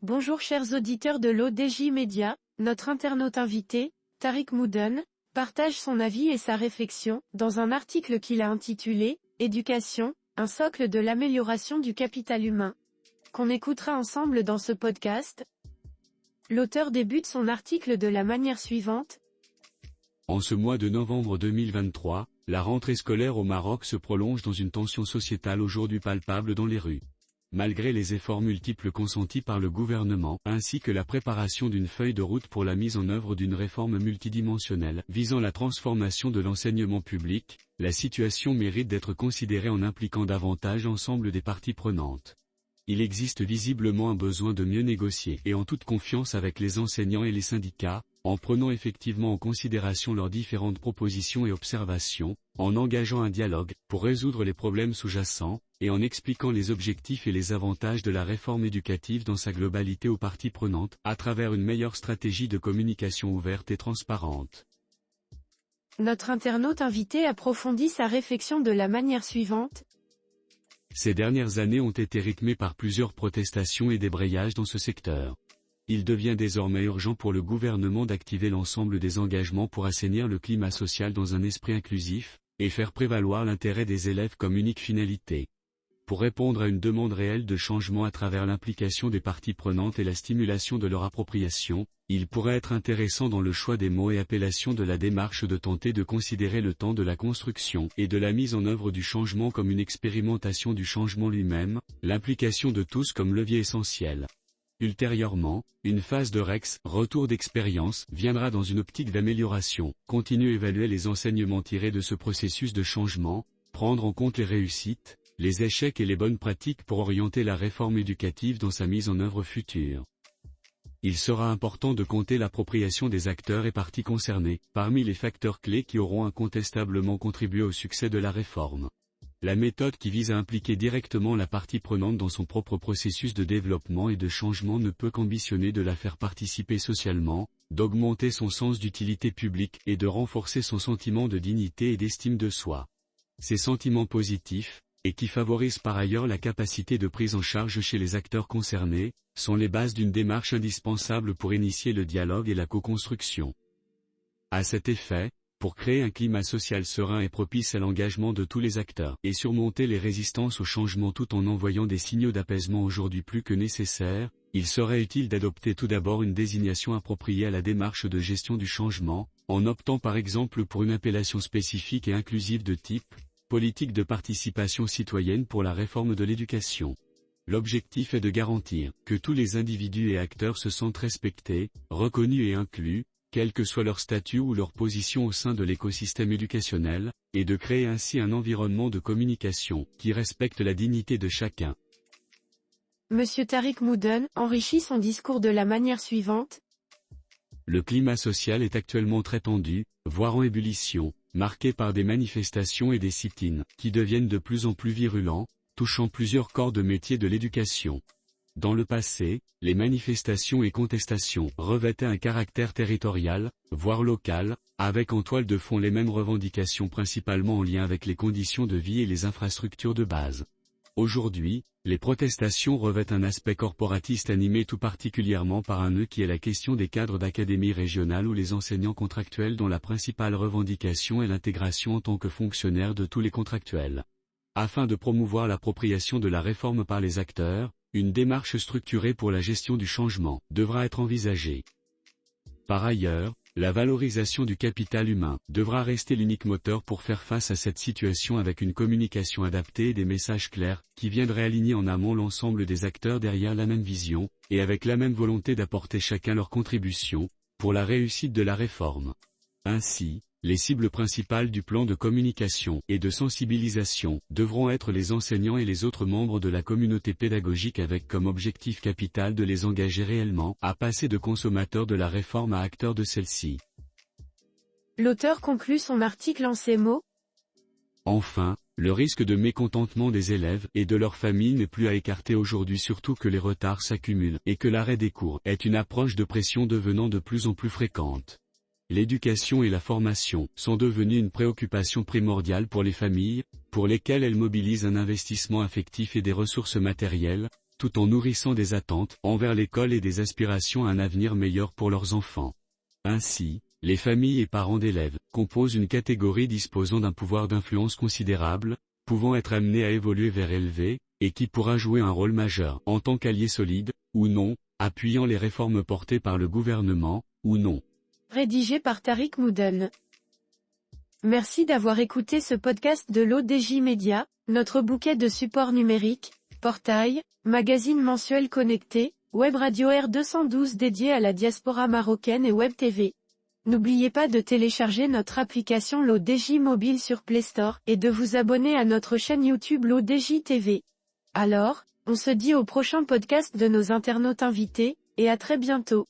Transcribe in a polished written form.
Bonjour chers auditeurs de l'ODJ Média, notre internaute invité, Tariq Moudon, partage son avis et sa réflexion, dans un article qu'il a intitulé « Éducation, un socle de l'amélioration du capital humain », qu'on écoutera ensemble dans ce podcast. L'auteur débute son article de la manière suivante. En ce mois de novembre 2023, la rentrée scolaire au Maroc se prolonge dans une tension sociétale aujourd'hui palpable dans les rues. Malgré les efforts multiples consentis par le gouvernement, ainsi que la préparation d'une feuille de route pour la mise en œuvre d'une réforme multidimensionnelle visant la transformation de l'enseignement public, la situation mérite d'être considérée en impliquant davantage l'ensemble des parties prenantes. Il existe visiblement un besoin de mieux négocier et en toute confiance avec les enseignants et les syndicats, en prenant effectivement en considération leurs différentes propositions et observations, en engageant un dialogue pour résoudre les problèmes sous-jacents, et en expliquant les objectifs et les avantages de la réforme éducative dans sa globalité aux parties prenantes, à travers une meilleure stratégie de communication ouverte et transparente. Notre internaute invité approfondit sa réflexion de la manière suivante. Ces dernières années ont été rythmées par plusieurs protestations et débrayages dans ce secteur. Il devient désormais urgent pour le gouvernement d'activer l'ensemble des engagements pour assainir le climat social dans un esprit inclusif, et faire prévaloir l'intérêt des élèves comme unique finalité. Pour répondre à une demande réelle de changement à travers l'implication des parties prenantes et la stimulation de leur appropriation, il pourrait être intéressant dans le choix des mots et appellations de la démarche de tenter de considérer le temps de la construction et de la mise en œuvre du changement comme une expérimentation du changement lui-même, l'implication de tous comme levier essentiel. Ultérieurement, une phase de REX, retour d'expérience, viendra dans une optique d'amélioration, continue évaluer les enseignements tirés de ce processus de changement, prendre en compte les réussites, les échecs et les bonnes pratiques pour orienter la réforme éducative dans sa mise en œuvre future. Il sera important de compter l'appropriation des acteurs et parties concernées, parmi les facteurs clés qui auront incontestablement contribué au succès de la réforme. La méthode qui vise à impliquer directement la partie prenante dans son propre processus de développement et de changement ne peut qu'ambitionner de la faire participer socialement, d'augmenter son sens d'utilité publique et de renforcer son sentiment de dignité et d'estime de soi. Ces sentiments positifs, et qui favorisent par ailleurs la capacité de prise en charge chez les acteurs concernés, sont les bases d'une démarche indispensable pour initier le dialogue et la co-construction. À cet effet, pour créer un climat social serein et propice à l'engagement de tous les acteurs, et surmonter les résistances au changement tout en envoyant des signaux d'apaisement aujourd'hui plus que nécessaires, il serait utile d'adopter tout d'abord une désignation appropriée à la démarche de gestion du changement, en optant par exemple pour une appellation spécifique et inclusive de type politique de participation citoyenne pour la réforme de l'éducation. L'objectif est de garantir que tous les individus et acteurs se sentent respectés, reconnus et inclus, quel que soit leur statut ou leur position au sein de l'écosystème éducationnel, et de créer ainsi un environnement de communication qui respecte la dignité de chacun. Monsieur Tariq Moudon enrichit son discours de la manière suivante. Le climat social est actuellement très tendu, voire en ébullition, marqué par des manifestations et des sit-ins, qui deviennent de plus en plus virulents, touchant plusieurs corps de métier de l'éducation. Dans le passé, les manifestations et contestations revêtaient un caractère territorial, voire local, avec en toile de fond les mêmes revendications principalement en lien avec les conditions de vie et les infrastructures de base. Aujourd'hui, les protestations revêtent un aspect corporatiste animé tout particulièrement par un nœud qui est la question des cadres d'académie régionale ou les enseignants contractuels dont la principale revendication est l'intégration en tant que fonctionnaire de tous les contractuels. Afin de promouvoir l'appropriation de la réforme par les acteurs, une démarche structurée pour la gestion du changement devra être envisagée. Par ailleurs, la valorisation du capital humain devra rester l'unique moteur pour faire face à cette situation avec une communication adaptée et des messages clairs qui viendraient aligner en amont l'ensemble des acteurs derrière la même vision, et avec la même volonté d'apporter chacun leur contribution pour la réussite de la réforme. Ainsi, les cibles principales du plan de communication et de sensibilisation devront être les enseignants et les autres membres de la communauté pédagogique avec comme objectif capital de les engager réellement à passer de consommateurs de la réforme à acteurs de celle-ci. L'auteur conclut son article en ces mots. Enfin, le risque de mécontentement des élèves et de leurs familles n'est plus à écarter aujourd'hui, surtout que les retards s'accumulent et que l'arrêt des cours est une approche de pression devenant de plus en plus fréquente. L'éducation et la formation sont devenues une préoccupation primordiale pour les familles, pour lesquelles elles mobilisent un investissement affectif et des ressources matérielles, tout en nourrissant des attentes envers l'école et des aspirations à un avenir meilleur pour leurs enfants. Ainsi, les familles et parents d'élèves composent une catégorie disposant d'un pouvoir d'influence considérable, pouvant être amené à évoluer vers élevé, et qui pourra jouer un rôle majeur en tant qu'allié solide, ou non, appuyant les réformes portées par le gouvernement, ou non. Rédigé par Tariq Moudon. Merci d'avoir écouté ce podcast de l'ODJ Média, notre bouquet de supports numériques, portail, magazine mensuel connecté, web radio R212 dédié à la diaspora marocaine et web TV. N'oubliez pas de télécharger notre application l'ODJ Mobile sur Play Store et de vous abonner à notre chaîne YouTube l'ODJ TV. Alors, on se dit au prochain podcast de nos internautes invités, et à très bientôt.